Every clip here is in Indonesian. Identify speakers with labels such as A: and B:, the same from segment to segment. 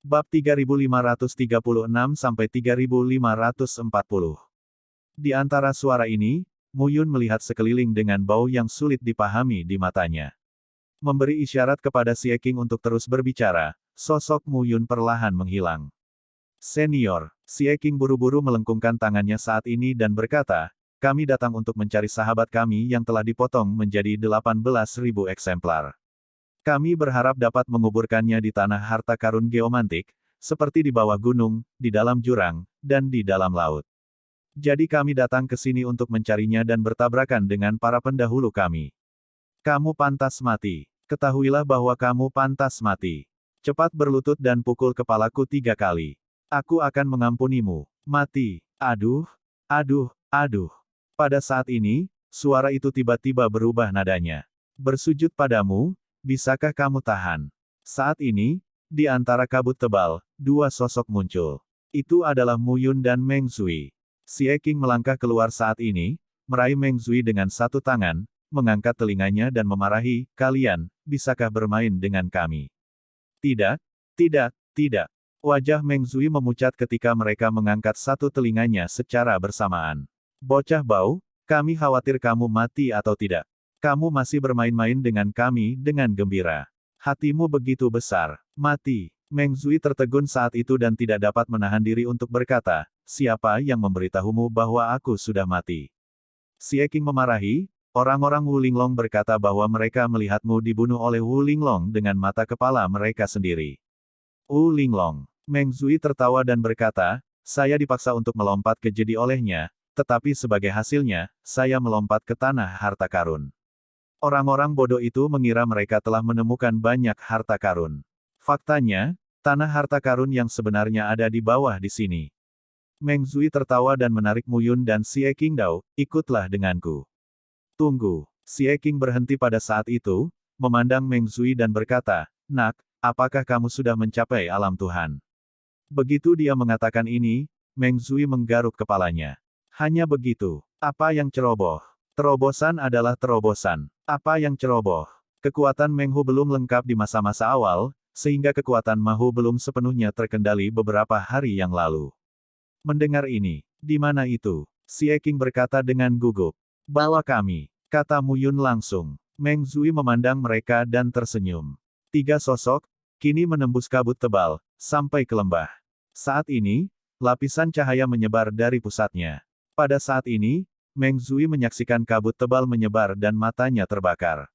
A: Bab 3536-3540. Di antara suara ini, Mu Yun melihat sekeliling dengan bau yang sulit dipahami di matanya. Memberi isyarat kepada Xie Qing untuk terus berbicara, sosok Mu Yun perlahan menghilang. Senior, Xie Qing buru-buru melengkungkan tangannya saat ini dan berkata, kami datang untuk mencari sahabat kami yang telah dipotong menjadi 18.000 eksemplar. Kami berharap dapat menguburkannya di tanah harta karun geomantik, seperti di bawah gunung, di dalam jurang, dan di dalam laut. Jadi kami datang ke sini untuk mencarinya dan bertabrakan dengan para pendahulu kami. Kamu pantas mati. Ketahuilah bahwa kamu pantas mati. Cepat berlutut dan pukul kepalaku 3 kali. Aku akan mengampunimu. Mati. Aduh, aduh, aduh. Pada saat ini, suara itu tiba-tiba berubah nadanya. Bersujud padamu, bisakah kamu tahan? Saat ini, di antara kabut tebal, dua sosok muncul. Itu adalah Mu Yun dan Meng Zui. Xie Qing melangkah keluar saat ini, meraih Meng Zui dengan satu tangan, mengangkat telinganya dan memarahi, kalian, bisakah bermain dengan kami? Tidak, tidak, tidak. Wajah Meng Zui memucat ketika mereka mengangkat satu telinganya secara bersamaan. Bocah bau, kami khawatir kamu mati atau tidak. Kamu masih bermain-main dengan kami dengan gembira. Hatimu begitu besar. Mati. Meng Zui tertegun saat itu dan tidak dapat menahan diri untuk berkata, siapa yang memberitahumu bahwa aku sudah mati? Xie Qing memarahi, orang-orang Wu Linglong berkata bahwa mereka melihatmu dibunuh oleh Wu Linglong dengan mata kepala mereka sendiri. Wu Linglong. Meng Zui tertawa dan berkata, saya dipaksa untuk melompat ke jedi olehnya, tetapi sebagai hasilnya, saya melompat ke tanah harta karun. Orang-orang bodoh itu mengira mereka telah menemukan banyak harta karun. Faktanya, tanah harta karun yang sebenarnya ada di bawah di sini. Meng Zui tertawa dan menarik Mu Yun dan Xie Qing Dao, ikutlah denganku. Tunggu. Xie Qing berhenti pada saat itu, memandang Meng Zui dan berkata, nak, apakah kamu sudah mencapai alam Tuhan? Begitu dia mengatakan ini, Meng Zui menggaruk kepalanya. Hanya begitu. Apa yang ceroboh? Terobosan adalah terobosan. Apa yang ceroboh? Kekuatan Meng Hu belum lengkap di masa-masa awal, sehingga kekuatan Ma Hu belum sepenuhnya terkendali beberapa hari yang lalu. Mendengar ini, di mana itu? Xie Qing berkata dengan gugup. Bawa kami, kata Mu Yun langsung. Meng Zui memandang mereka dan tersenyum. Tiga sosok, kini menembus kabut tebal, sampai ke lembah. Saat ini, lapisan cahaya menyebar dari pusatnya. Pada saat ini, Meng Zui menyaksikan kabut tebal menyebar dan matanya terbakar.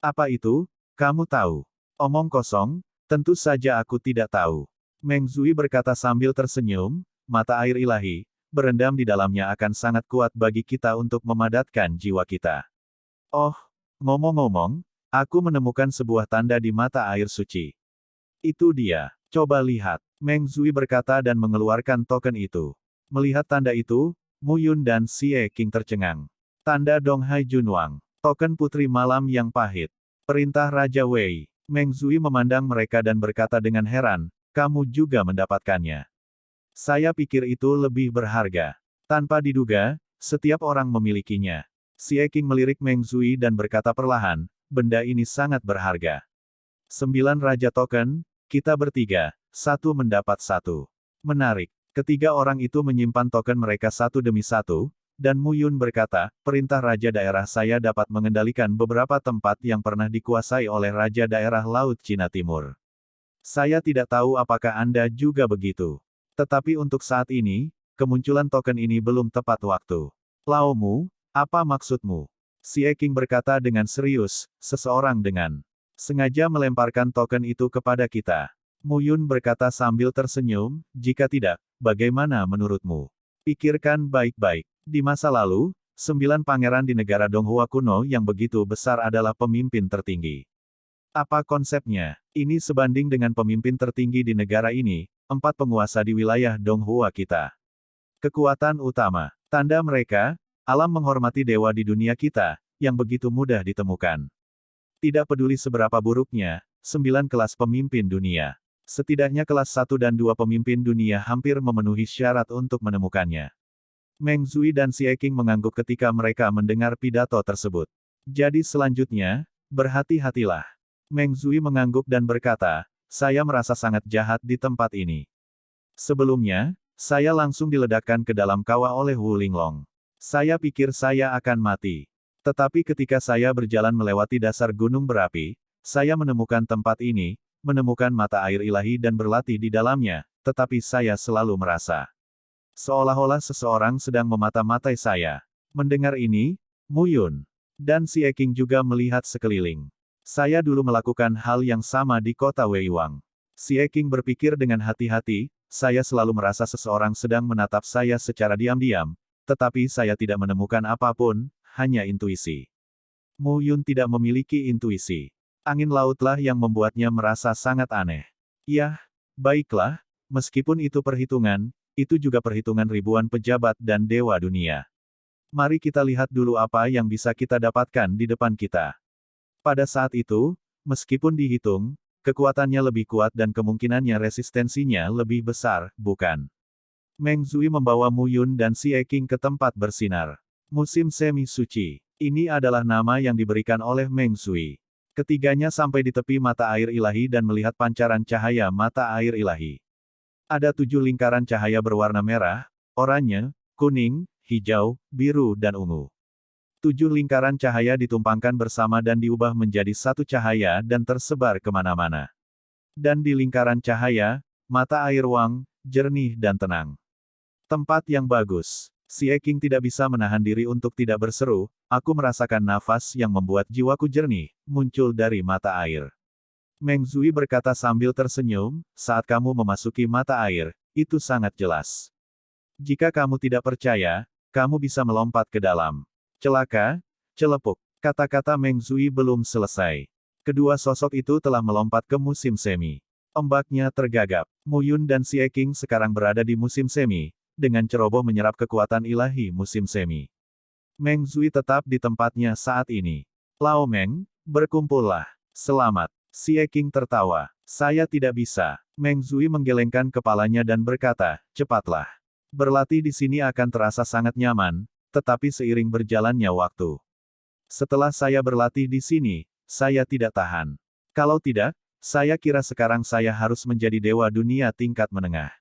A: Apa itu? Kamu tahu? Omong kosong, tentu saja aku tidak tahu. Meng Zui berkata sambil tersenyum, mata air ilahi, berendam di dalamnya akan sangat kuat bagi kita untuk memadatkan jiwa kita. Oh, ngomong-ngomong, aku menemukan sebuah tanda di mata air suci. Itu dia. Coba lihat. Meng Zui berkata dan mengeluarkan token itu. Melihat tanda itu, Mu Yun dan Xie Qing tercengang. Tanda Donghai Junwang. Token Putri Malam yang Pahit. Perintah Raja Wei. Meng Zui memandang mereka dan berkata dengan heran, kamu juga mendapatkannya. Saya pikir itu lebih berharga. Tanpa diduga, setiap orang memilikinya. Xie Qing melirik Meng Zui dan berkata perlahan, benda ini sangat berharga. 9 Raja Token, kita bertiga, satu mendapat satu. Menarik. Ketiga orang itu menyimpan token mereka satu demi satu, dan Mu Yun berkata, perintah Raja Daerah saya dapat mengendalikan beberapa tempat yang pernah dikuasai oleh Raja Daerah Laut Cina Timur. Saya tidak tahu apakah Anda juga begitu. Tetapi untuk saat ini, kemunculan token ini belum tepat waktu. Lao Mu, apa maksudmu? Xie Qing berkata dengan serius, seseorang dengan sengaja melemparkan token itu kepada kita. Mu Yun berkata sambil tersenyum, jika tidak, bagaimana menurutmu? Pikirkan baik-baik. Di masa lalu, 9 pangeran di negara Donghua kuno yang begitu besar adalah pemimpin tertinggi. Apa konsepnya? Ini sebanding dengan pemimpin tertinggi di negara ini, 4 penguasa di wilayah Donghua kita. Kekuatan utama. Tanda mereka, alam menghormati dewa di dunia kita, yang begitu mudah ditemukan. Tidak peduli seberapa buruknya, 9 kelas pemimpin dunia. Setidaknya kelas 1 dan 2 pemimpin dunia hampir memenuhi syarat untuk menemukannya. Meng Zui dan Xie Qing mengangguk ketika mereka mendengar pidato tersebut. Jadi selanjutnya, berhati-hatilah. Meng Zui mengangguk dan berkata, saya merasa sangat jahat di tempat ini. Sebelumnya, saya langsung diledakkan ke dalam kawah oleh Wu Linglong. Saya pikir saya akan mati. Tetapi ketika saya berjalan melewati dasar gunung berapi, saya menemukan tempat ini, menemukan mata air ilahi dan berlatih di dalamnya, tetapi saya selalu merasa seolah-olah seseorang sedang memata-matai saya. Mendengar ini, Mu Yun dan Xie Qing juga melihat sekeliling. Saya dulu melakukan hal yang sama di kota Weiwang. Xie Qing berpikir dengan hati-hati, saya selalu merasa seseorang sedang menatap saya secara diam-diam, tetapi saya tidak menemukan apapun, hanya intuisi. Mu Yun tidak memiliki intuisi. Angin lautlah yang membuatnya merasa sangat aneh. Yah, baiklah, meskipun itu perhitungan, itu juga perhitungan ribuan pejabat dan dewa dunia. Mari kita lihat dulu apa yang bisa kita dapatkan di depan kita. Pada saat itu, meskipun dihitung, kekuatannya lebih kuat dan kemungkinannya resistensinya lebih besar, bukan? Meng Zui membawa Mu Yun dan Xie Qing ke tempat bersinar. Musim semi suci. Ini adalah nama yang diberikan oleh Meng Zui. Ketiganya sampai di tepi mata air ilahi dan melihat pancaran cahaya mata air ilahi. Ada 7 lingkaran cahaya berwarna merah, oranye, kuning, hijau, biru dan ungu. 7 lingkaran cahaya ditumpangkan bersama dan diubah menjadi satu cahaya dan tersebar kemana-mana. Dan di lingkaran cahaya, mata air Wang, jernih dan tenang. Tempat yang bagus. Xie Qing tidak bisa menahan diri untuk tidak berseru, aku merasakan nafas yang membuat jiwaku jernih, muncul dari mata air. Meng Zui berkata sambil tersenyum, saat kamu memasuki mata air, itu sangat jelas. Jika kamu tidak percaya, kamu bisa melompat ke dalam. Celaka, celepuk. Kata-kata Meng Zui belum selesai. Kedua sosok itu telah melompat ke musim semi. Ombaknya tergagap. Mu Yun dan Xie Qing sekarang berada di musim semi, dengan ceroboh menyerap kekuatan ilahi musim semi. Meng Zui tetap di tempatnya saat ini. Lao Meng, berkumpullah. Selamat. Xie Qing tertawa. Saya tidak bisa. Meng Zui menggelengkan kepalanya dan berkata, cepatlah. Berlatih di sini akan terasa sangat nyaman, tetapi seiring berjalannya waktu. Setelah saya berlatih di sini, saya tidak tahan. Kalau tidak, saya kira sekarang saya harus menjadi dewa dunia tingkat menengah.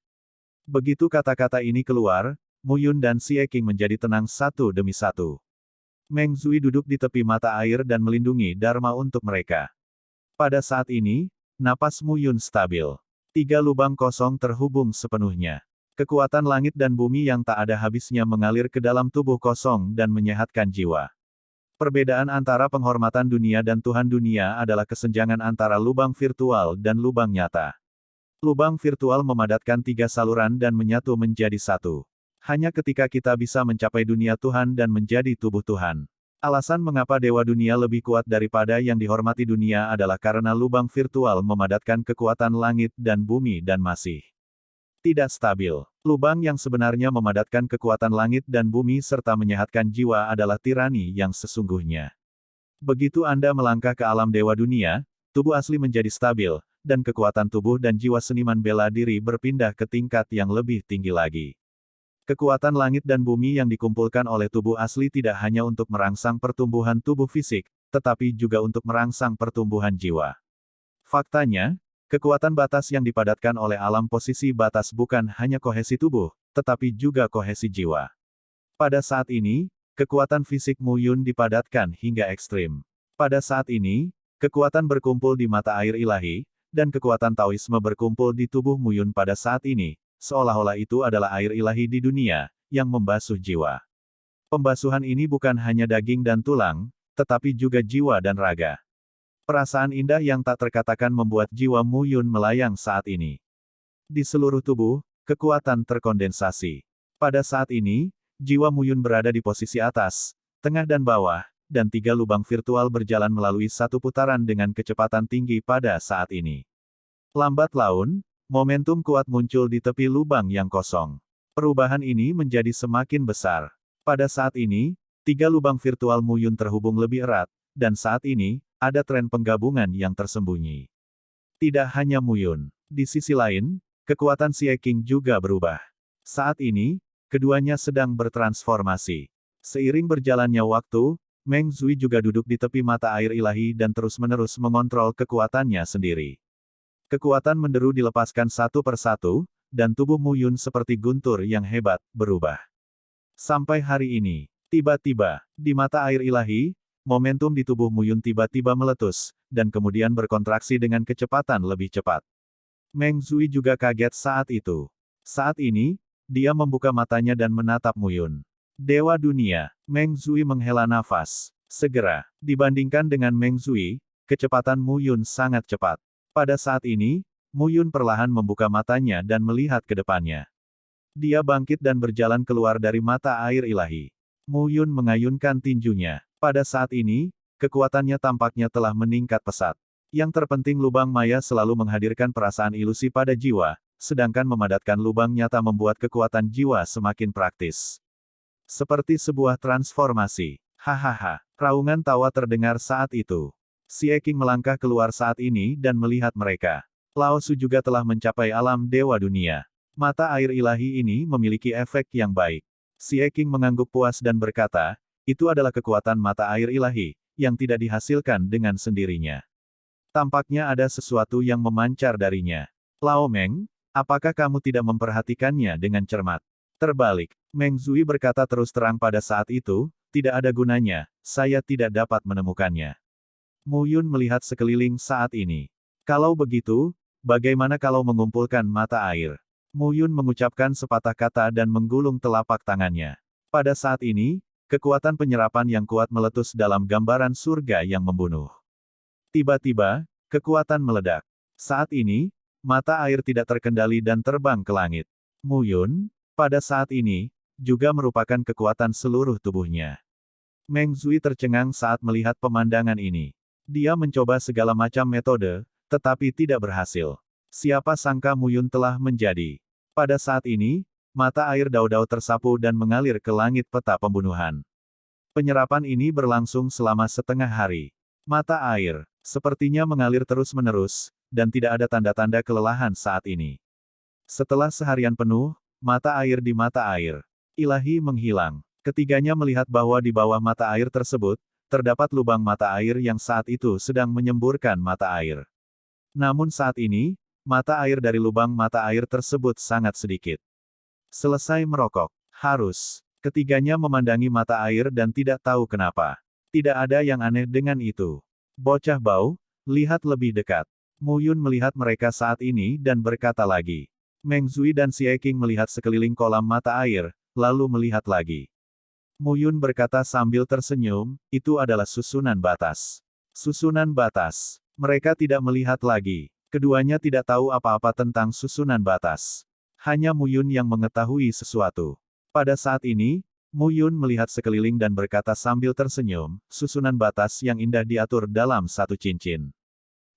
A: Begitu kata-kata ini keluar, Mu Yun dan Xie Qing menjadi tenang satu demi satu. Meng Zui duduk di tepi mata air dan melindungi Dharma untuk mereka. Pada saat ini, napas Mu Yun stabil. 3 lubang kosong terhubung sepenuhnya. Kekuatan langit dan bumi yang tak ada habisnya mengalir ke dalam tubuh kosong dan menyehatkan jiwa. Perbedaan antara penghormatan dunia dan Tuhan dunia adalah kesenjangan antara lubang virtual dan lubang nyata. Lubang virtual memadatkan 3 saluran dan menyatu menjadi satu. Hanya ketika kita bisa mencapai dunia Tuhan dan menjadi tubuh Tuhan. Alasan mengapa Dewa Dunia lebih kuat daripada yang dihormati dunia adalah karena lubang virtual memadatkan kekuatan langit dan bumi dan masih tidak stabil. Lubang yang sebenarnya memadatkan kekuatan langit dan bumi serta menyehatkan jiwa adalah tirani yang sesungguhnya. Begitu Anda melangkah ke alam Dewa Dunia, tubuh asli menjadi stabil, dan kekuatan tubuh dan jiwa seniman bela diri berpindah ke tingkat yang lebih tinggi lagi. Kekuatan langit dan bumi yang dikumpulkan oleh tubuh asli tidak hanya untuk merangsang pertumbuhan tubuh fisik, tetapi juga untuk merangsang pertumbuhan jiwa. Faktanya, kekuatan batas yang dipadatkan oleh alam posisi batas bukan hanya kohesi tubuh, tetapi juga kohesi jiwa. Pada saat ini, kekuatan fisik Mu Yun dipadatkan hingga ekstrim. Pada saat ini, kekuatan berkumpul di mata air ilahi, dan kekuatan Taoisme berkumpul di tubuh Mu Yun pada saat ini, seolah-olah itu adalah air ilahi di dunia, yang membasuh jiwa. Pembasuhan ini bukan hanya daging dan tulang, tetapi juga jiwa dan raga. Perasaan indah yang tak terkatakan membuat jiwa Mu Yun melayang saat ini. Di seluruh tubuh, kekuatan terkondensasi. Pada saat ini, jiwa Mu Yun berada di posisi atas, tengah dan bawah, dan 3 lubang virtual berjalan melalui satu putaran dengan kecepatan tinggi pada saat ini. Lambat laun, momentum kuat muncul di tepi lubang yang kosong. Perubahan ini menjadi semakin besar. Pada saat ini, 3 lubang virtual Mu Yun terhubung lebih erat, dan saat ini, ada tren penggabungan yang tersembunyi. Tidak hanya Mu Yun. Di sisi lain, kekuatan Xie Qing juga berubah. Saat ini, keduanya sedang bertransformasi. Seiring berjalannya waktu, Meng Zui juga duduk di tepi mata air ilahi dan terus-menerus mengontrol kekuatannya sendiri. Kekuatan menderu dilepaskan satu persatu, dan tubuh Mu Yun seperti guntur yang hebat, berubah. Sampai hari ini, tiba-tiba, di mata air ilahi, momentum di tubuh Mu Yun tiba-tiba meletus, dan kemudian berkontraksi dengan kecepatan lebih cepat. Meng Zui juga kaget saat itu. Saat ini, dia membuka matanya dan menatap Mu Yun. Dewa dunia, Meng Zui menghela nafas. Segera, dibandingkan dengan Meng Zui, kecepatan Mu Yun sangat cepat. Pada saat ini, Mu Yun perlahan membuka matanya dan melihat ke depannya. Dia bangkit dan berjalan keluar dari mata air ilahi. Mu Yun mengayunkan tinjunya. Pada saat ini, kekuatannya tampaknya telah meningkat pesat. Yang terpenting lubang maya selalu menghadirkan perasaan ilusi pada jiwa, sedangkan memadatkan lubang nyata membuat kekuatan jiwa semakin praktis. Seperti sebuah transformasi. Hahaha. Raungan tawa terdengar saat itu. Xie Qing melangkah keluar saat ini dan melihat mereka. Lao Su juga telah mencapai alam dewa dunia. Mata air ilahi ini memiliki efek yang baik. Xie Qing mengangguk puas dan berkata, itu adalah kekuatan mata air ilahi, yang tidak dihasilkan dengan sendirinya. Tampaknya ada sesuatu yang memancar darinya. Lao Meng, apakah kamu tidak memperhatikannya dengan cermat? Terbalik, Meng Zui berkata terus terang pada saat itu, tidak ada gunanya, saya tidak dapat menemukannya. Mu Yun melihat sekeliling saat ini. Kalau begitu, bagaimana kalau mengumpulkan mata air? Mu Yun mengucapkan sepatah kata dan menggulung telapak tangannya. Pada saat ini, kekuatan penyerapan yang kuat meletus dalam gambaran surga yang membunuh. Tiba-tiba, kekuatan meledak. Saat ini, mata air tidak terkendali dan terbang ke langit. Mu Yun, pada saat ini, juga merupakan kekuatan seluruh tubuhnya. Meng Zui tercengang saat melihat pemandangan ini. Dia mencoba segala macam metode, tetapi tidak berhasil. Siapa sangka Mu Yun telah menjadi. Pada saat ini, mata air Dao Dao tersapu dan mengalir ke langit peta pembunuhan. Penyerapan ini berlangsung selama setengah hari. Mata air, sepertinya mengalir terus-menerus, dan tidak ada tanda-tanda kelelahan saat ini. Setelah seharian penuh, mata air di mata air ilahi menghilang. Ketiganya melihat bahwa di bawah mata air tersebut, terdapat lubang mata air yang saat itu sedang menyemburkan mata air. Namun saat ini, mata air dari lubang mata air tersebut sangat sedikit. Selesai merokok, harus. Ketiganya memandangi mata air dan tidak tahu kenapa. Tidak ada yang aneh dengan itu. Bocah bau, lihat lebih dekat. Mu Yun melihat mereka saat ini dan berkata lagi. Meng Zui dan Xie Qing melihat sekeliling kolam mata air, lalu melihat lagi. Mu Yun berkata sambil tersenyum, itu adalah susunan batas. Susunan batas. Mereka tidak melihat lagi. Keduanya tidak tahu apa-apa tentang susunan batas. Hanya Mu Yun yang mengetahui sesuatu. Pada saat ini, Mu Yun melihat sekeliling dan berkata sambil tersenyum, susunan batas yang indah diatur dalam satu cincin.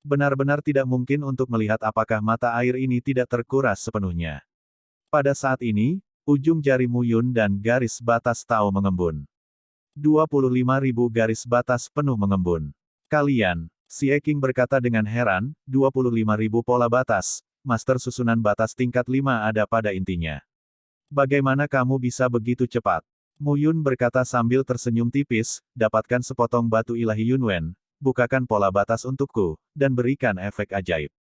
A: Benar-benar tidak mungkin untuk melihat apakah mata air ini tidak terkuras sepenuhnya. Pada saat ini, ujung jari Mu Yun dan garis batas Tao mengembun. 25.000 garis batas penuh mengembun. Kalian, Xie Qing berkata dengan heran, 25.000 pola batas, master susunan batas tingkat 5 ada pada intinya. Bagaimana kamu bisa begitu cepat? Mu Yun berkata sambil tersenyum tipis, dapatkan sepotong batu ilahi Yunwen, bukakan pola batas untukku, dan berikan efek ajaib.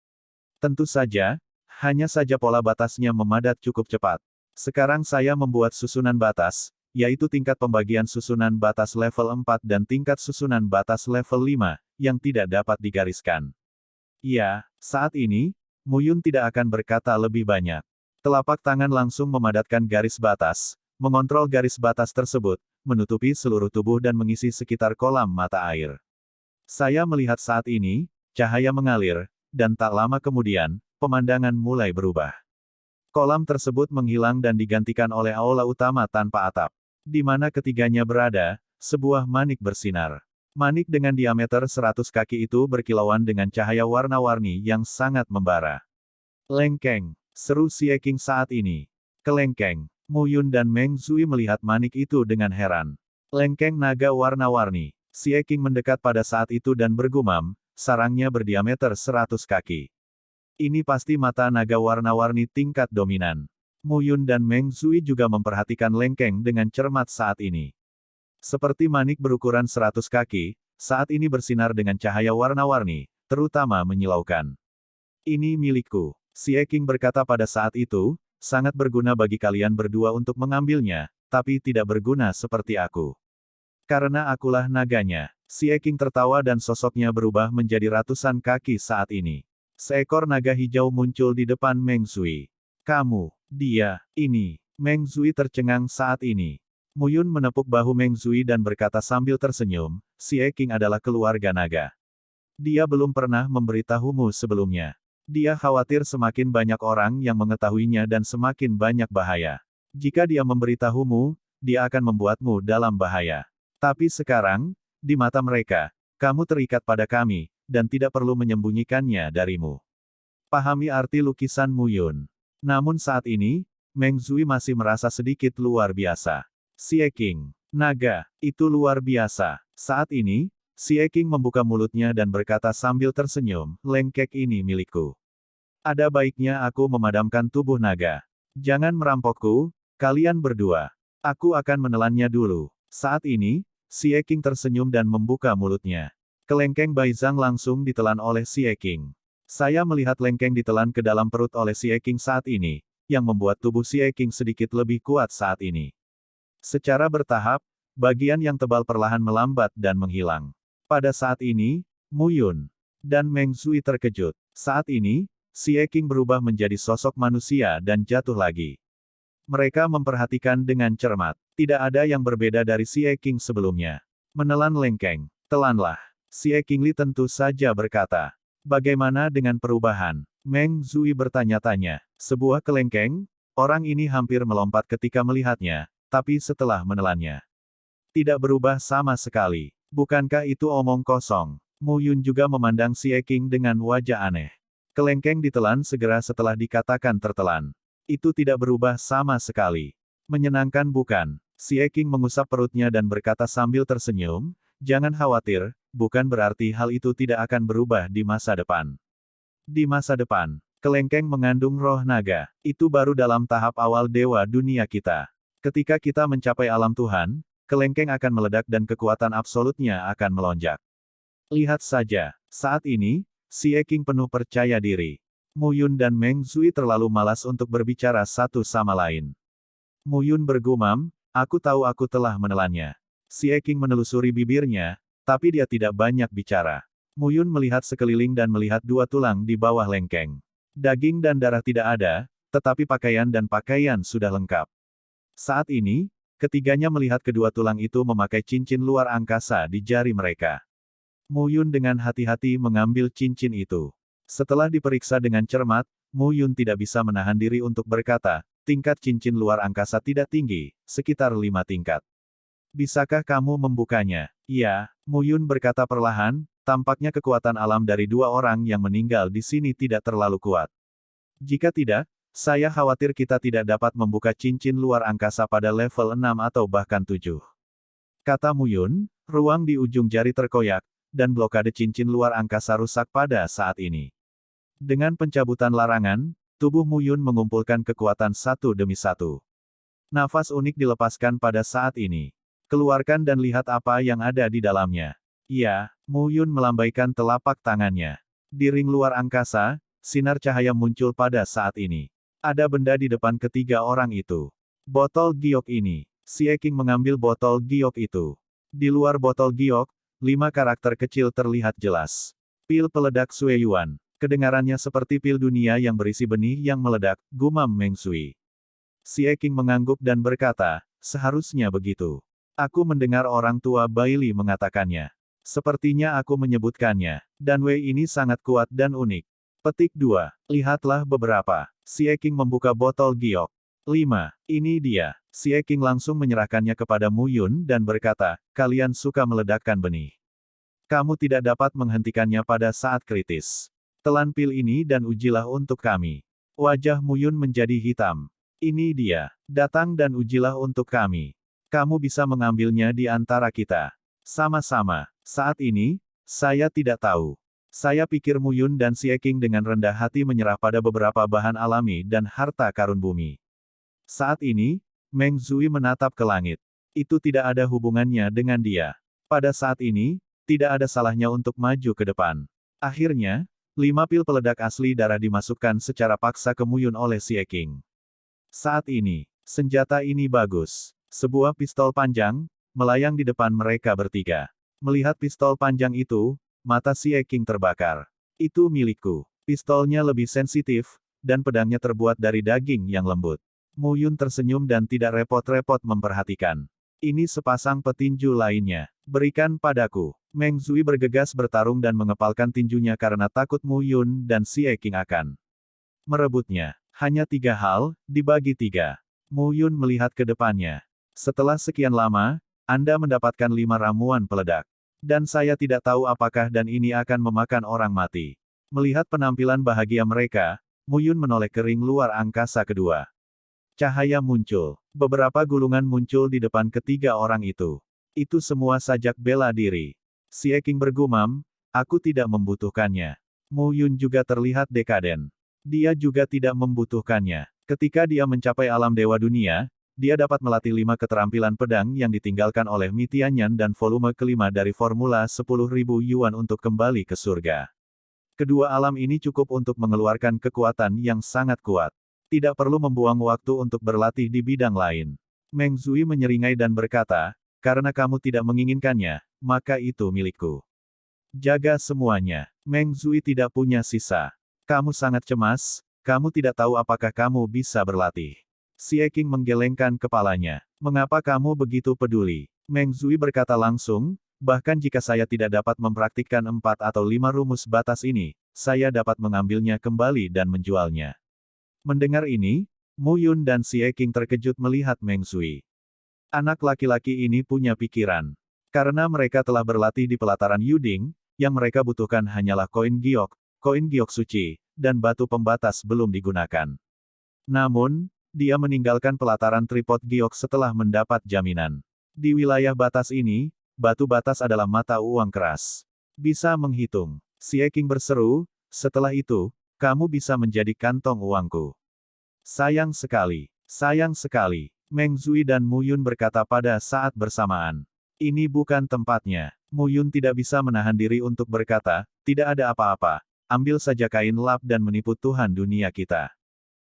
A: Tentu saja, hanya saja pola batasnya memadat cukup cepat. Sekarang saya membuat susunan batas, yaitu tingkat pembagian susunan batas level 4 dan tingkat susunan batas level 5, yang tidak dapat digariskan. Ya, saat ini, Mu Yun tidak akan berkata lebih banyak. Telapak tangan langsung memadatkan garis batas, mengontrol garis batas tersebut, menutupi seluruh tubuh dan mengisi sekitar kolam mata air. Saya melihat saat ini, cahaya mengalir, dan tak lama kemudian, pemandangan mulai berubah. Kolam tersebut menghilang dan digantikan oleh aula utama tanpa atap. Di mana ketiganya berada, sebuah manik bersinar. Manik dengan diameter 100 kaki itu berkilauan dengan cahaya warna-warni yang sangat membara. Lengkeng, seru Xie Qing saat ini. Kelengkeng, Mu Yun dan Meng Zui melihat manik itu dengan heran. Lengkeng naga warna-warni. Xie Qing mendekat pada saat itu dan bergumam, sarangnya berdiameter 100 kaki. Ini pasti mata naga warna-warni tingkat dominan. Mu Yun dan Meng Zui juga memperhatikan lengkeng dengan cermat saat ini. Seperti manik berukuran 100 kaki, saat ini bersinar dengan cahaya warna-warni, terutama menyilaukan. Ini milikku. Xie King berkata pada saat itu, sangat berguna bagi kalian berdua untuk mengambilnya, tapi tidak berguna seperti aku. Karena akulah naganya. Xie King tertawa dan sosoknya berubah menjadi ratusan kaki saat ini. Seekor naga hijau muncul di depan Meng Zui. Kamu, dia, ini. Meng Zui tercengang saat ini. Muyun menepuk bahu Meng Zui dan berkata sambil tersenyum, Xie King adalah keluarga naga. Dia belum pernah memberitahumu sebelumnya. Dia khawatir semakin banyak orang yang mengetahuinya dan semakin banyak bahaya. Jika dia memberitahumu, dia akan membuatmu dalam bahaya. Tapi sekarang, di mata mereka, kamu terikat pada kami, dan tidak perlu menyembunyikannya darimu. Pahami arti lukisan Muyun. Namun saat ini, Meng Zui masih merasa sedikit luar biasa. Xie King, naga, itu luar biasa. Saat ini, Xie King membuka mulutnya dan berkata sambil tersenyum, lengkek ini milikku. Ada baiknya aku memadamkan tubuh naga. Jangan merampokku, kalian berdua. Aku akan menelannya dulu. Saat ini, Xie King tersenyum dan membuka mulutnya. Kelengkeng Baizhang langsung ditelan oleh Xie King. Saya melihat lengkeng ditelan ke dalam perut oleh Xie King saat ini, yang membuat tubuh Xie King sedikit lebih kuat saat ini. Secara bertahap, bagian yang tebal perlahan melambat dan menghilang. Pada saat ini, Muyun dan Meng Zui terkejut. Saat ini, Xie King berubah menjadi sosok manusia dan jatuh lagi. Mereka memperhatikan dengan cermat. Tidak ada yang berbeda dari Xie King sebelumnya. Menelan lengkeng. Telanlah. Xie King Li tentu saja berkata. Bagaimana dengan perubahan? Meng Zui bertanya-tanya. Sebuah kelengkeng? Orang ini hampir melompat ketika melihatnya, tapi setelah menelannya. Tidak berubah sama sekali. Bukankah itu omong kosong? Muyun juga memandang Xie King dengan wajah aneh. Kelengkeng ditelan segera setelah dikatakan tertelan. Itu tidak berubah sama sekali. Menyenangkan bukan? Xie King mengusap perutnya dan berkata sambil tersenyum, jangan khawatir, bukan berarti hal itu tidak akan berubah di masa depan. Di masa depan, kelengkeng mengandung roh naga. Itu baru dalam tahap awal dewa dunia kita. Ketika kita mencapai alam Tuhan, kelengkeng akan meledak dan kekuatan absolutnya akan melonjak. Lihat saja, saat ini, Xie King penuh percaya diri. Muyun dan Meng Zui terlalu malas untuk berbicara satu sama lain. Muyun bergumam, aku tahu aku telah menelannya. Xie King menelusuri bibirnya, tapi dia tidak banyak bicara. Muyun melihat sekeliling dan melihat dua tulang di bawah lengkeng. Daging dan darah tidak ada, tetapi pakaian dan pakaian sudah lengkap. Saat ini, ketiganya melihat kedua tulang itu memakai cincin luar angkasa di jari mereka. Muyun dengan hati-hati mengambil cincin itu. Setelah diperiksa dengan cermat, Muyun tidak bisa menahan diri untuk berkata, tingkat cincin luar angkasa tidak tinggi, sekitar 5 tingkat. Bisakah kamu membukanya? Ya, Muyun berkata perlahan, tampaknya kekuatan alam dari dua orang yang meninggal di sini tidak terlalu kuat. Jika tidak, saya khawatir kita tidak dapat membuka cincin luar angkasa pada level 6 atau bahkan 7. Kata Muyun, ruang di ujung jari terkoyak, dan blokade cincin luar angkasa rusak pada saat ini. Dengan pencabutan larangan, tubuh Muyun mengumpulkan kekuatan satu demi satu. Nafas unik dilepaskan pada saat ini. Keluarkan dan lihat apa yang ada di dalamnya. Ya, Muyun melambaikan telapak tangannya. Di ring luar angkasa, sinar cahaya muncul pada saat ini. Ada benda di depan ketiga orang itu. Botol giok ini. Xie King mengambil botol giok itu. Di luar botol giok, 5 karakter kecil terlihat jelas. Pil peledak Sui Yuan. Kedengarannya seperti pil dunia yang berisi benih yang meledak, gumam Meng Zui. Xie King mengangguk dan berkata, seharusnya begitu. Aku mendengar orang tua Baili mengatakannya. Sepertinya aku menyebutkannya. Dan Wei ini sangat kuat dan unik. Petik 2. Lihatlah beberapa. Xie King membuka botol giok. 5. Ini dia. Xie King langsung menyerahkannya kepada Muyun dan berkata, kalian suka meledakkan benih. Kamu tidak dapat menghentikannya pada saat kritis. Telan pil ini dan ujilah untuk kami. Wajah Muyun menjadi hitam. Ini dia. Datang dan ujilah untuk kami. Kamu bisa mengambilnya di antara kita. Sama-sama. Saat ini, saya tidak tahu. Saya pikir Muyun dan Xie King dengan rendah hati menyerah pada beberapa bahan alami dan harta karun bumi. Saat ini, Meng Zui menatap ke langit. Itu tidak ada hubungannya dengan dia. Pada saat ini, tidak ada salahnya untuk maju ke depan. Akhirnya, 5 pil peledak asli darah dimasukkan secara paksa ke Muyun oleh Xie Qing. Saat ini, senjata ini bagus. Sebuah pistol panjang, melayang di depan mereka bertiga. Melihat pistol panjang itu, mata Xie Qing terbakar. Itu milikku. Pistolnya lebih sensitif, dan pedangnya terbuat dari daging yang lembut. Muyun tersenyum dan tidak repot-repot memperhatikan. Ini sepasang petinju lainnya. Berikan padaku. Meng Zui bergegas bertarung dan mengepalkan tinjunya karena takut Muyun dan Xie Qing akan merebutnya. Hanya 3 hal, dibagi 3. Muyun melihat ke depannya. Setelah sekian lama, Anda mendapatkan 5 ramuan peledak. Dan saya tidak tahu apakah dan ini akan memakan orang mati. Melihat penampilan bahagia mereka, Muyun menoleh ke ring luar angkasa kedua. Cahaya muncul. Beberapa gulungan muncul di depan ketiga orang itu. Itu semua sajak bela diri. Xie Qing bergumam, aku tidak membutuhkannya. Muyun juga terlihat dekaden. Dia juga tidak membutuhkannya. Ketika dia mencapai alam dewa dunia, dia dapat melatih 5 keterampilan pedang yang ditinggalkan oleh Mi Tianyan dan volume kelima dari formula 10.000 yuan untuk kembali ke surga. Kedua alam ini cukup untuk mengeluarkan kekuatan yang sangat kuat. Tidak perlu membuang waktu untuk berlatih di bidang lain. Meng Zui menyeringai dan berkata, karena kamu tidak menginginkannya, maka itu milikku. Jaga semuanya. Meng Zui tidak punya sisa. Kamu sangat cemas, kamu tidak tahu apakah kamu bisa berlatih. Xie Qing menggelengkan kepalanya. Mengapa kamu begitu peduli? Meng Zui berkata langsung, bahkan jika saya tidak dapat mempraktikkan 4 atau 5 rumus batas ini, saya dapat mengambilnya kembali dan menjualnya. Mendengar ini, Muyun dan Xie Qing terkejut melihat Meng Zui. Anak laki-laki ini punya pikiran. Karena mereka telah berlatih di pelataran Yuding, yang mereka butuhkan hanyalah koin giok suci, dan batu pembatas belum digunakan. Namun, dia meninggalkan pelataran tripod giok setelah mendapat jaminan. Di wilayah batas ini, batu batas adalah mata uang keras. Bisa menghitung. Xie Qing berseru, setelah itu, kamu bisa menjadi kantong uangku. Sayang sekali. Sayang sekali. Meng Zui dan Muyun berkata pada saat bersamaan. Ini bukan tempatnya. Muyun tidak bisa menahan diri untuk berkata, tidak ada apa-apa. Ambil saja kain lap dan menipu Tuhan dunia kita.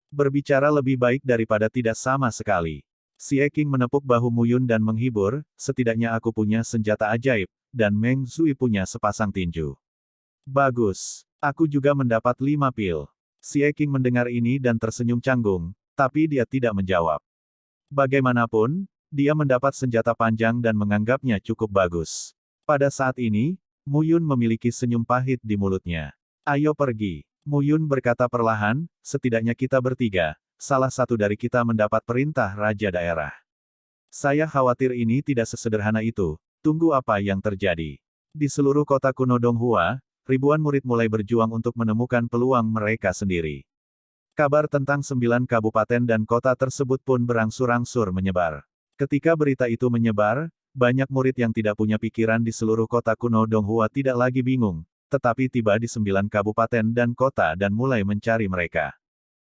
A: Berbicara lebih baik daripada tidak sama sekali. Xie Qing menepuk bahu Muyun dan menghibur, setidaknya aku punya senjata ajaib, dan Meng Zui punya sepasang tinju. Bagus. Aku juga mendapat 5 pil. Xie Qing mendengar ini dan tersenyum canggung, tapi dia tidak menjawab. Bagaimanapun, dia mendapat senjata panjang dan menganggapnya cukup bagus. Pada saat ini, Muyun memiliki senyum pahit di mulutnya. Ayo pergi. Muyun berkata perlahan, setidaknya kita bertiga, salah satu dari kita mendapat perintah Raja Daerah. Saya khawatir ini tidak sesederhana itu, tunggu apa yang terjadi. Di seluruh kota kuno Donghua, ribuan murid mulai berjuang untuk menemukan peluang mereka sendiri. Kabar tentang 9 kabupaten dan kota tersebut pun berangsur-angsur menyebar. Ketika berita itu menyebar, banyak murid yang tidak punya pikiran di seluruh kota kuno Donghua tidak lagi bingung, tetapi tiba di 9 kabupaten dan kota dan mulai mencari mereka.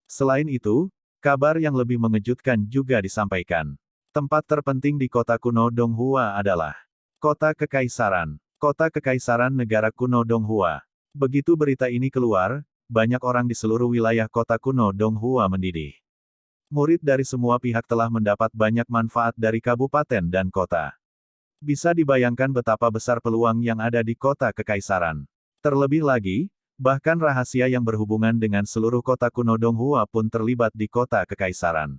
A: Selain itu, kabar yang lebih mengejutkan juga disampaikan. Tempat terpenting di kota kuno Donghua adalah Kota Kekaisaran. Kota Kekaisaran Negara Kuno Donghua. Begitu berita ini keluar, banyak orang di seluruh wilayah kota kuno Donghua mendidih. Murid dari semua pihak telah mendapat banyak manfaat dari kabupaten dan kota. Bisa dibayangkan betapa besar peluang yang ada di kota Kekaisaran. Terlebih lagi, bahkan rahasia yang berhubungan dengan seluruh kota kuno Donghua pun terlibat di kota Kekaisaran.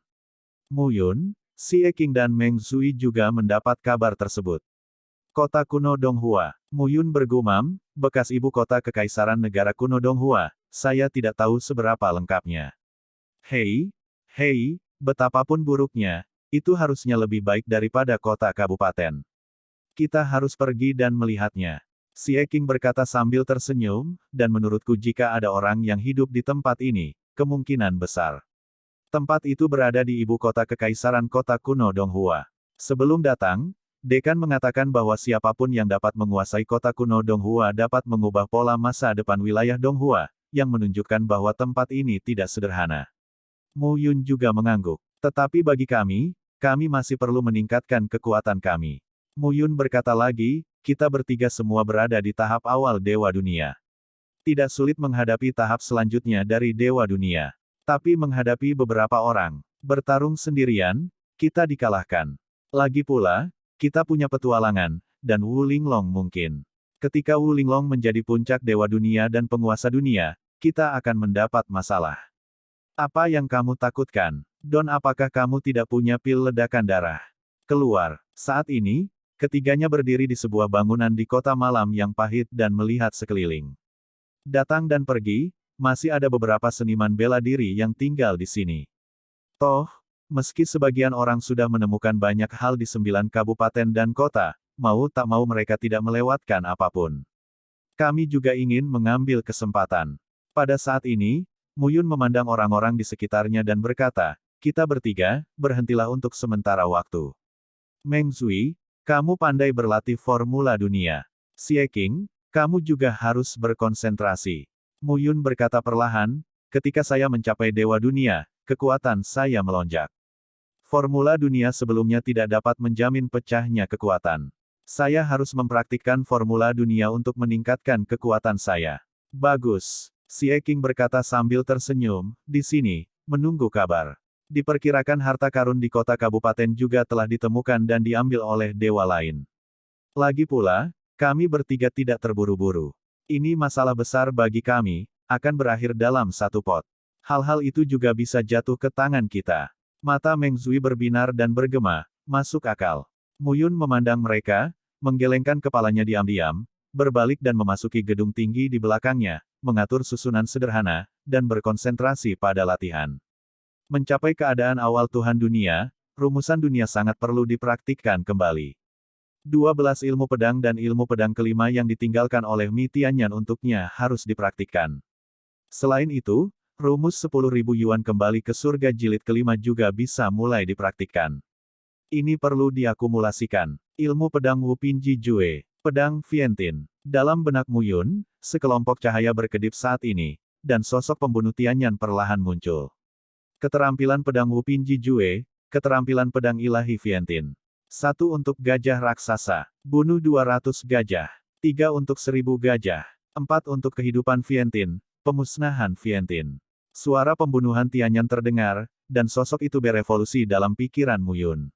A: Muyun, Xie Qing dan Meng Zui juga mendapat kabar tersebut. Kota kuno Donghua. Muyun bergumam, bekas ibu kota Kekaisaran Negara Kuno Donghua, saya tidak tahu seberapa lengkapnya. Hei, betapapun buruknya, itu harusnya lebih baik daripada kota kabupaten. Kita harus pergi dan melihatnya. Xie Qing berkata sambil tersenyum, dan menurutku jika ada orang yang hidup di tempat ini, kemungkinan besar. Tempat itu berada di ibu kota Kekaisaran Kota Kuno Donghua. Sebelum datang, Dekan mengatakan bahwa siapapun yang dapat menguasai kota kuno Donghua dapat mengubah pola masa depan wilayah Donghua, yang menunjukkan bahwa tempat ini tidak sederhana. Muyun juga mengangguk. Tetapi bagi kami masih perlu meningkatkan kekuatan kami. Muyun berkata lagi, kita bertiga semua berada di tahap awal Dewa Dunia. Tidak sulit menghadapi tahap selanjutnya dari Dewa Dunia. Tapi menghadapi beberapa orang, bertarung sendirian, kita dikalahkan. Lagi pula, kita punya petualangan, dan Wu Linglong mungkin. Ketika Wu Linglong menjadi puncak Dewa Dunia dan penguasa dunia, kita akan mendapat masalah. Apa yang kamu takutkan? Don, apakah kamu tidak punya pil ledakan darah? Keluar. Saat ini, ketiganya berdiri di sebuah bangunan di kota malam yang pahit dan melihat sekeliling. Datang dan pergi, masih ada beberapa seniman bela diri yang tinggal di sini. Toh, meski sebagian orang sudah menemukan banyak hal di 9 kabupaten dan kota, mau tak mau mereka tidak melewatkan apapun. Kami juga ingin mengambil kesempatan. Pada saat ini, Muyun memandang orang-orang di sekitarnya dan berkata, kita bertiga, berhentilah untuk sementara waktu. Meng Zui, kamu pandai berlatih formula dunia. Xie King, kamu juga harus berkonsentrasi. Muyun berkata perlahan, ketika saya mencapai Dewa Dunia, kekuatan saya melonjak. Formula dunia sebelumnya tidak dapat menjamin pecahnya kekuatan. Saya harus mempraktikkan formula dunia untuk meningkatkan kekuatan saya. Bagus. Xie King berkata sambil tersenyum, di sini, menunggu kabar. Diperkirakan harta karun di kota kabupaten juga telah ditemukan dan diambil oleh dewa lain. Lagi pula, kami bertiga tidak terburu-buru. Ini masalah besar bagi kami, akan berakhir dalam satu pot. Hal-hal itu juga bisa jatuh ke tangan kita. Mata Meng Zui berbinar dan bergema, masuk akal. Muyun memandang mereka, menggelengkan kepalanya diam-diam, berbalik dan memasuki gedung tinggi di belakangnya, mengatur susunan sederhana, dan berkonsentrasi pada latihan. Mencapai keadaan awal Tuhan Dunia, rumusan dunia sangat perlu dipraktikkan kembali. 12 ilmu pedang dan ilmu pedang kelima yang ditinggalkan oleh Mi Tianyan untuknya harus dipraktikkan. Selain itu, rumus 10.000 yuan kembali ke surga jilid kelima juga bisa mulai dipraktikkan. Ini perlu diakumulasikan. Ilmu pedang Wu Pinji Jue, pedang Fientin. Dalam benak Muyun, sekelompok cahaya berkedip saat ini, dan sosok pembunuh Tianyan perlahan muncul. Keterampilan pedang Wu Pinji Jue, keterampilan pedang ilahi Fientin. 1 untuk gajah raksasa, bunuh 200 gajah. 3 untuk 1000 gajah. 4 untuk kehidupan Fientin, pemusnahan Fientin. Suara pembunuhan Tianyan terdengar, dan sosok itu berevolusi dalam pikiran Muyun.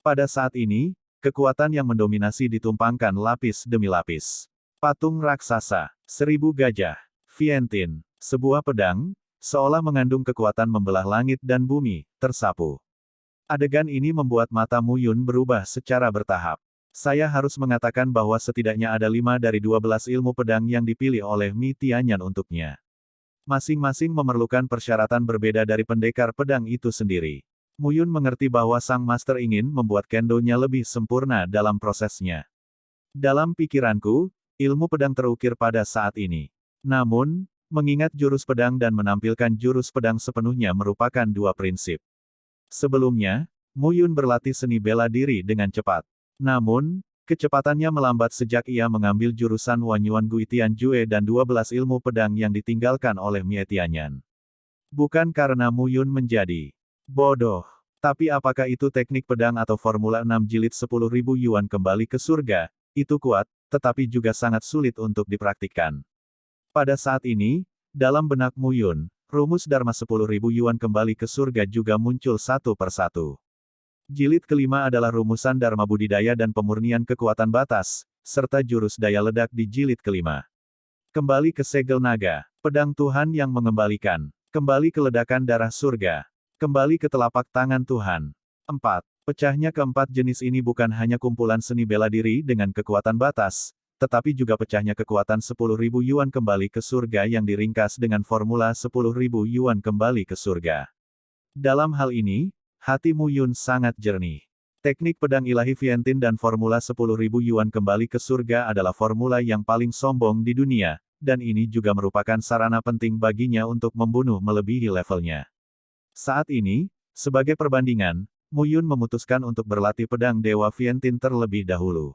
A: Pada saat ini, kekuatan yang mendominasi ditumpangkan lapis demi lapis. Patung raksasa, 1000 gajah. Fientin, sebuah pedang, seolah mengandung kekuatan membelah langit dan bumi, tersapu. Adegan ini membuat mata Muyun berubah secara bertahap. Saya harus mengatakan bahwa setidaknya ada 5 dari 12 ilmu pedang yang dipilih oleh Mi Tianyan untuknya. Masing-masing memerlukan persyaratan berbeda dari pendekar pedang itu sendiri. Muyun mengerti bahwa sang master ingin membuat kendo-nya lebih sempurna dalam prosesnya. Dalam pikiranku, ilmu pedang terukir pada saat ini. Namun, mengingat jurus pedang dan menampilkan jurus pedang sepenuhnya merupakan dua prinsip. Sebelumnya, Muyun berlatih seni bela diri dengan cepat. Namun, kecepatannya melambat sejak ia mengambil jurusan Wanyuan Guitian Jue dan 12 ilmu pedang yang ditinggalkan oleh Mi Tianyan. Bukan karena Muyun menjadi bodoh. Tapi apakah itu teknik pedang atau formula 6 jilid 10.000 yuan kembali ke surga, itu kuat, tetapi juga sangat sulit untuk dipraktikkan. Pada saat ini, dalam benak Muyun, rumus Dharma 10.000 yuan kembali ke surga juga muncul satu persatu. Jilid kelima adalah rumusan Dharma budidaya dan pemurnian kekuatan batas, serta jurus daya ledak di jilid kelima. Kembali ke segel naga, pedang Tuhan yang mengembalikan. Kembali ke ledakan darah surga. Kembali ke telapak tangan Tuhan. 4. Pecahnya keempat jenis ini bukan hanya kumpulan seni bela diri dengan kekuatan batas, tetapi juga pecahnya kekuatan 10.000 yuan kembali ke surga yang diringkas dengan formula 10.000 yuan kembali ke surga. Dalam hal ini, hati Muyun sangat jernih. Teknik pedang ilahi Fientin dan formula 10.000 yuan kembali ke surga adalah formula yang paling sombong di dunia, dan ini juga merupakan sarana penting baginya untuk membunuh melebihi levelnya. Saat ini, sebagai perbandingan, Muyun memutuskan untuk berlatih pedang Dewa Fientin terlebih dahulu.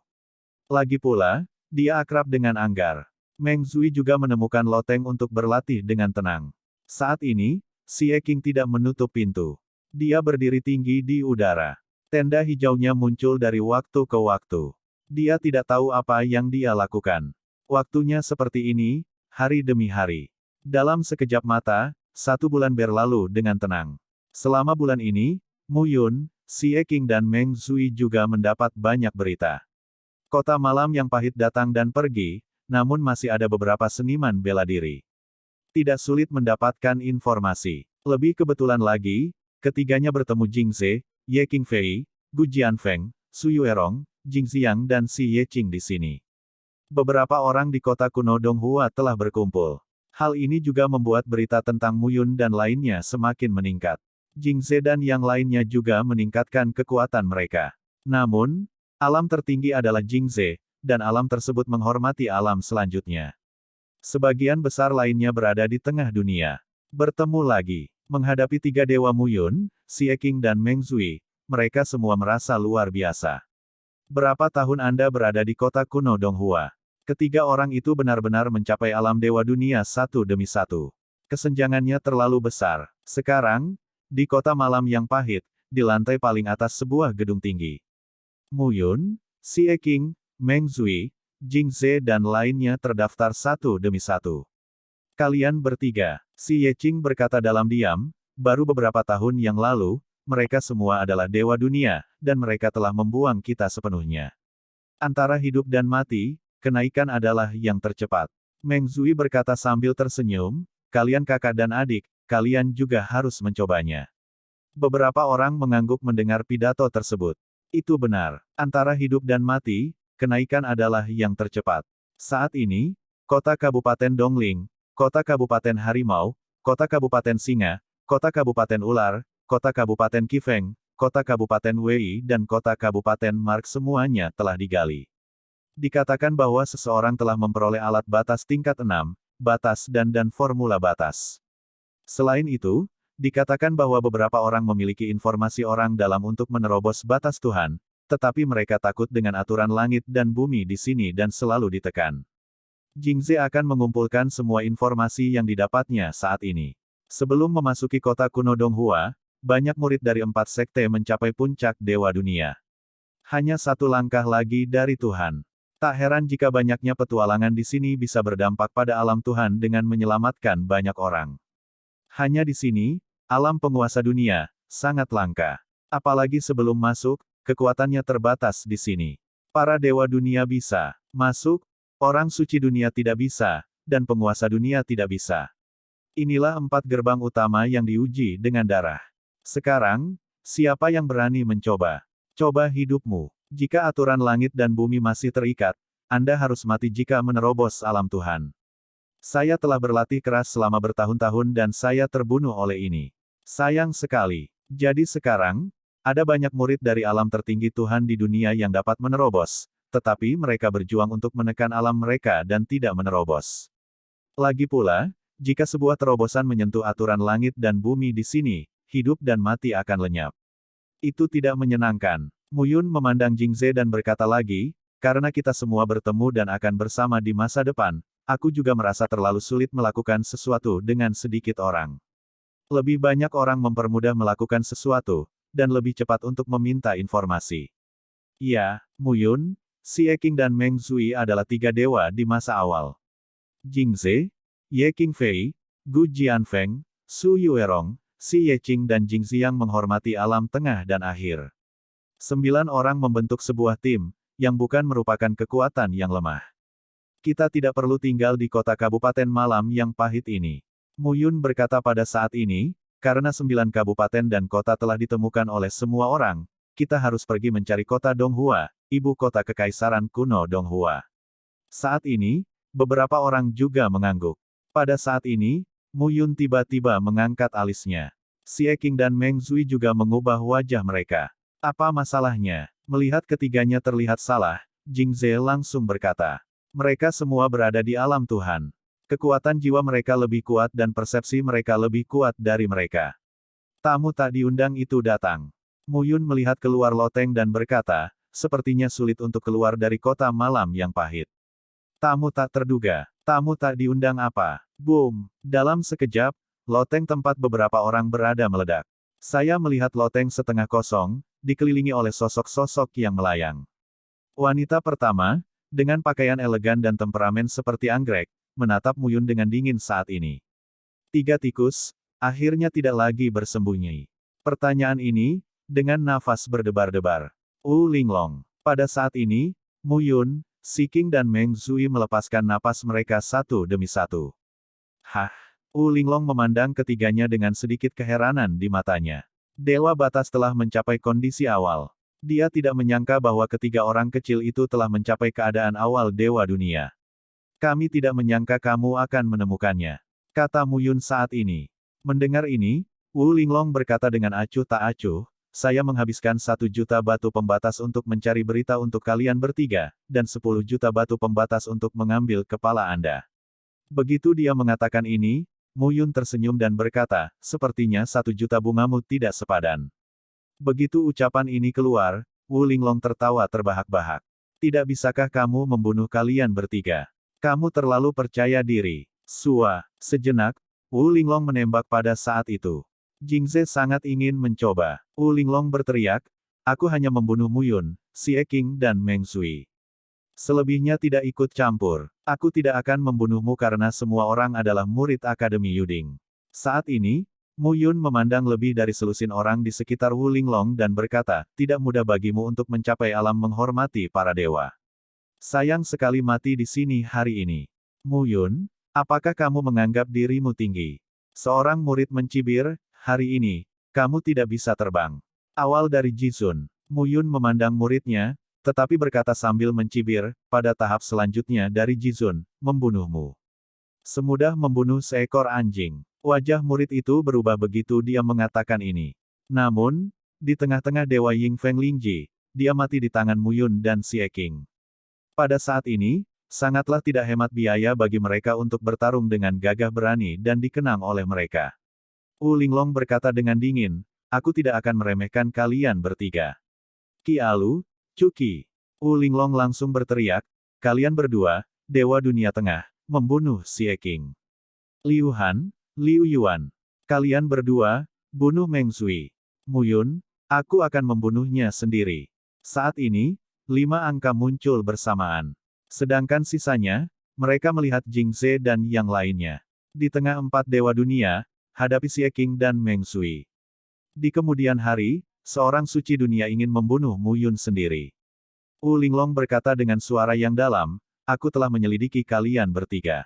A: Lagi pula, dia akrab dengan Anggar. Meng Zui juga menemukan loteng untuk berlatih dengan tenang. Saat ini, Xie King tidak menutup pintu. Dia berdiri tinggi di udara. Tenda hijaunya muncul dari waktu ke waktu. Dia tidak tahu apa yang dia lakukan. Waktunya seperti ini, hari demi hari. Dalam sekejap mata, 1 bulan berlalu dengan tenang. Selama bulan ini, Mu Yun, Xie Qing dan Meng Zui juga mendapat banyak berita. Kota malam yang pahit datang dan pergi, namun masih ada beberapa seniman bela diri. Tidak sulit mendapatkan informasi. Lebih kebetulan lagi, ketiganya bertemu Jing Ze, Ye Qingfei, Gu Jianfeng, Su Yuerong, Jing Xiang dan Xi Yeqing di sini. Beberapa orang di kota kuno Donghua telah berkumpul. Hal ini juga membuat berita tentang Mu Yun dan lainnya semakin meningkat. Jing Ze dan yang lainnya juga meningkatkan kekuatan mereka. Namun, alam tertinggi adalah Jing Ze, dan alam tersebut menghormati alam selanjutnya. Sebagian besar lainnya berada di tengah dunia. Bertemu lagi. Menghadapi 3 dewa Mu Yun, Xie Qing dan Meng Zui, mereka semua merasa luar biasa. Berapa tahun Anda berada di kota kuno Donghua? Ketiga orang itu benar-benar mencapai alam dewa dunia satu demi satu. Kesenjangannya terlalu besar. Sekarang, di kota malam yang pahit, di lantai paling atas sebuah gedung tinggi. Mu Yun, Xie Qing, Meng Zui, Jing Ze dan lainnya terdaftar satu demi satu. Kalian bertiga, Xi Yeqing berkata dalam diam, baru beberapa tahun yang lalu, mereka semua adalah dewa dunia, dan mereka telah membuang kita sepenuhnya. Antara hidup dan mati, kenaikan adalah yang tercepat. Meng Zui berkata sambil tersenyum, kalian kakak dan adik, kalian juga harus mencobanya. Beberapa orang mengangguk mendengar pidato tersebut. Itu benar. Antara hidup dan mati, kenaikan adalah yang tercepat. Saat ini, kota Kabupaten Dongling, kota Kabupaten Harimau, kota Kabupaten Singa, kota Kabupaten Ular, kota Kabupaten Qifeng, kota Kabupaten Wei dan kota Kabupaten Mark semuanya telah digali. Dikatakan bahwa seseorang telah memperoleh alat batas tingkat 6, batas dan formula batas. Selain itu, dikatakan bahwa beberapa orang memiliki informasi orang dalam untuk menerobos batas Tuhan, tetapi mereka takut dengan aturan langit dan bumi di sini dan selalu ditekan. Jing Ze akan mengumpulkan semua informasi yang didapatnya saat ini. Sebelum memasuki kota kuno Donghua, banyak murid dari 4 sekte mencapai puncak dewa dunia. Hanya 1 langkah lagi dari Tuhan. Tak heran jika banyaknya petualangan di sini bisa berdampak pada alam Tuhan dengan menyelamatkan banyak orang. Hanya di sini, alam penguasa dunia, sangat langka. Apalagi sebelum masuk, kekuatannya terbatas di sini. Para dewa dunia bisa masuk, orang suci dunia tidak bisa, dan penguasa dunia tidak bisa. Inilah 4 gerbang utama yang diuji dengan darah. Sekarang, siapa yang berani mencoba? Coba hidupmu. Jika aturan langit dan bumi masih terikat, Anda harus mati jika menerobos alam Tuhan. Saya telah berlatih keras selama bertahun-tahun dan saya terbunuh oleh ini. Sayang sekali. Jadi sekarang, ada banyak murid dari alam tertinggi Tuhan di dunia yang dapat menerobos, tetapi mereka berjuang untuk menekan alam mereka dan tidak menerobos. Lagi pula, jika sebuah terobosan menyentuh aturan langit dan bumi di sini, hidup dan mati akan lenyap. Itu tidak menyenangkan. Mu Yun memandang Jing Ze dan berkata lagi, karena kita semua bertemu dan akan bersama di masa depan, aku juga merasa terlalu sulit melakukan sesuatu dengan sedikit orang. Lebih banyak orang mempermudah melakukan sesuatu, dan lebih cepat untuk meminta informasi. Ya, Mu Yun, Xie Qing dan Meng Zui adalah 3 dewa di masa awal. Jing Ze, Ye Qingfei, Gu Jianfeng, Su Yuerong, Xi Yeqing dan Jing Xiang menghormati alam tengah dan akhir. 9 orang membentuk sebuah tim, yang bukan merupakan kekuatan yang lemah. Kita tidak perlu tinggal di kota kabupaten malam yang pahit ini. Mu Yun berkata pada saat ini, karena 9 kabupaten dan kota telah ditemukan oleh semua orang, kita harus pergi mencari kota Donghua, ibu kota kekaisaran kuno Donghua. Saat ini, beberapa orang juga mengangguk. Pada saat ini, Mu Yun tiba-tiba mengangkat alisnya. Xie Qing dan Meng Zui juga mengubah wajah mereka. Apa masalahnya? Melihat ketiganya terlihat salah, Jing Ze langsung berkata. Mereka semua berada di alam Tuhan. Kekuatan jiwa mereka lebih kuat dan persepsi mereka lebih kuat dari mereka. Tamu tak diundang itu datang. Mu Yun melihat keluar loteng dan berkata, sepertinya sulit untuk keluar dari kota malam yang pahit. Tamu tak terduga. Tamu tak diundang apa? Boom! Dalam sekejap, loteng tempat beberapa orang berada meledak. Saya melihat loteng setengah kosong, dikelilingi oleh sosok-sosok yang melayang. Wanita pertama, dengan pakaian elegan dan temperamen seperti anggrek, menatap Mu Yun dengan dingin saat ini. Tiga tikus, akhirnya tidak lagi bersembunyi. Pertanyaan ini, dengan nafas berdebar-debar. Wu Linglong. Pada saat ini, Mu Yun, Si King dan Meng Zui melepaskan napas mereka satu demi satu. Hah? Wu Linglong memandang ketiganya dengan sedikit keheranan di matanya. Dewa batas telah mencapai kondisi awal. Dia tidak menyangka bahwa ketiga orang kecil itu telah mencapai keadaan awal Dewa Dunia. Kami tidak menyangka kamu akan menemukannya, kata Mu Yun saat ini. Mendengar ini, Wu Linglong berkata dengan acuh tak acuh, saya menghabiskan 1 juta batu pembatas untuk mencari berita untuk kalian bertiga, dan 10 juta batu pembatas untuk mengambil kepala Anda. Begitu dia mengatakan ini, Mu Yun tersenyum dan berkata, sepertinya 1 juta bungamu tidak sepadan. Begitu ucapan ini keluar, Wu Linglong tertawa terbahak-bahak. Tidak bisakah kamu membunuh kalian bertiga? Kamu terlalu percaya diri. Sejenak, Wu Linglong menembak pada saat itu. Jingze sangat ingin mencoba. Wu Linglong berteriak, aku hanya membunuh Mu Yun, Xie King dan Meng Zui. Selebihnya tidak ikut campur. Aku tidak akan membunuhmu karena semua orang adalah murid Akademi Yuding. Saat ini, Mu Yun memandang lebih dari selusin orang di sekitar Wu Linglong dan berkata, tidak mudah bagimu untuk mencapai alam menghormati para dewa. Sayang sekali mati di sini hari ini. Mu Yun, apakah kamu menganggap dirimu tinggi? Seorang murid mencibir, hari ini, kamu tidak bisa terbang. Awal dari Jizun, Mu Yun memandang muridnya, tetapi berkata sambil mencibir, pada tahap selanjutnya dari Jizun, membunuhmu. Semudah membunuh seekor anjing. Wajah murid itu berubah begitu dia mengatakan ini. Namun, di tengah-tengah Dewa Ying Feng Lingji, dia mati di tangan Mu Yun dan Xie King. Pada saat ini, sangatlah tidak hemat biaya bagi mereka untuk bertarung dengan gagah berani dan dikenang oleh mereka. Wu Linglong berkata dengan dingin, aku tidak akan meremehkan kalian bertiga. Qi Alu, Cuki. Wu Linglong langsung berteriak, kalian berdua, Dewa Dunia Tengah, membunuh Xie King. Liu Han, Liu Yuan. Kalian berdua, bunuh Meng Zui. Mu Yun, aku akan membunuhnya sendiri. Saat ini, 5 angka muncul bersamaan. Sedangkan sisanya, mereka melihat Jingze dan yang lainnya. Di tengah 4 Dewa Dunia, hadapi Xie King dan Meng Zui. Di kemudian hari, seorang suci dunia ingin membunuh Mu Yun sendiri. Wu Linglong berkata dengan suara yang dalam, aku telah menyelidiki kalian bertiga.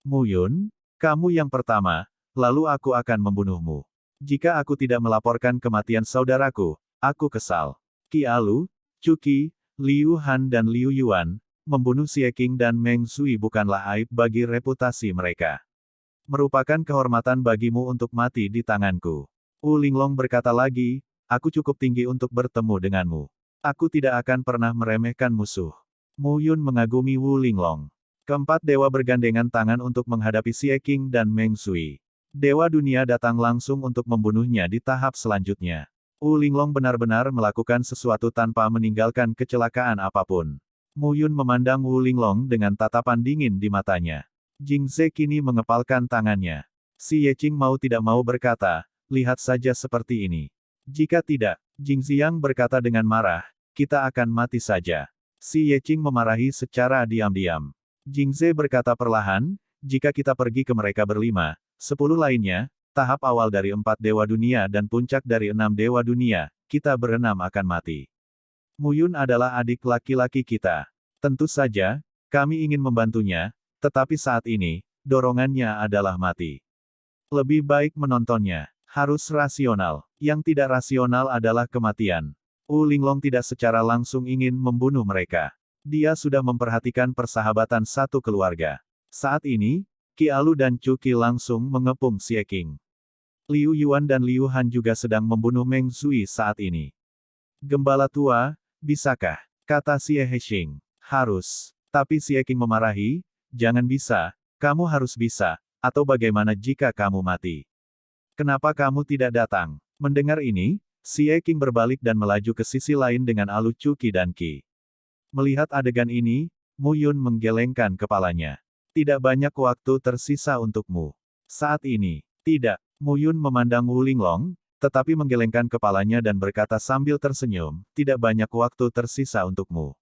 A: Mu Yun, kamu yang pertama, lalu aku akan membunuhmu. Jika aku tidak melaporkan kematian saudaraku, aku kesal. Qi Alu, Cuki, Liu Han dan Liu Yuan, membunuh Xie King dan Meng Zui bukanlah aib bagi reputasi mereka. Merupakan kehormatan bagimu untuk mati di tanganku. Wu Linglong berkata lagi, aku cukup tinggi untuk bertemu denganmu. Aku tidak akan pernah meremehkan musuh. Mu Yun mengagumi Wu Linglong. Keempat dewa bergandengan tangan untuk menghadapi Xie King dan Meng Zui. Dewa dunia datang langsung untuk membunuhnya di tahap selanjutnya. Wu Linglong benar-benar melakukan sesuatu tanpa meninggalkan kecelakaan apapun. Mu Yun memandang Wu Linglong dengan tatapan dingin di matanya. Jingze kini mengepalkan tangannya. Si Yeqing mau tidak mau berkata, lihat saja seperti ini. Jika tidak, Jingxiang berkata dengan marah, kita akan mati saja. Si Yeqing memarahi secara diam-diam. Jingze berkata perlahan, jika kita pergi ke mereka berlima, 10 lainnya, tahap awal dari 4 Dewa Dunia dan puncak dari 6 Dewa Dunia, kita berenam akan mati. Mu Yun adalah adik laki-laki kita. Tentu saja, kami ingin membantunya, tetapi saat ini, dorongannya adalah mati. Lebih baik menontonnya. Harus rasional. Yang tidak rasional adalah kematian. Wu Linglong tidak secara langsung ingin membunuh mereka. Dia sudah memperhatikan persahabatan satu keluarga. Saat ini, Qi Alu dan Cuki langsung mengepung Xie King. Liu Yuan dan Liu Han juga sedang membunuh Meng Zui saat ini. Gembala tua, bisakah? Kata Xie Hexing. Harus. Tapi Xie King memarahi, jangan bisa, kamu harus bisa, atau bagaimana jika kamu mati? Kenapa kamu tidak datang? Mendengar ini, Xie King berbalik dan melaju ke sisi lain dengan Alu Cuki dan Qi. Melihat adegan ini, Mu Yun menggelengkan kepalanya. Tidak banyak waktu tersisa untukmu. Saat ini, tidak. Mu Yun memandang Wu Linglong, tetapi menggelengkan kepalanya dan berkata sambil tersenyum, tidak banyak waktu tersisa untukmu.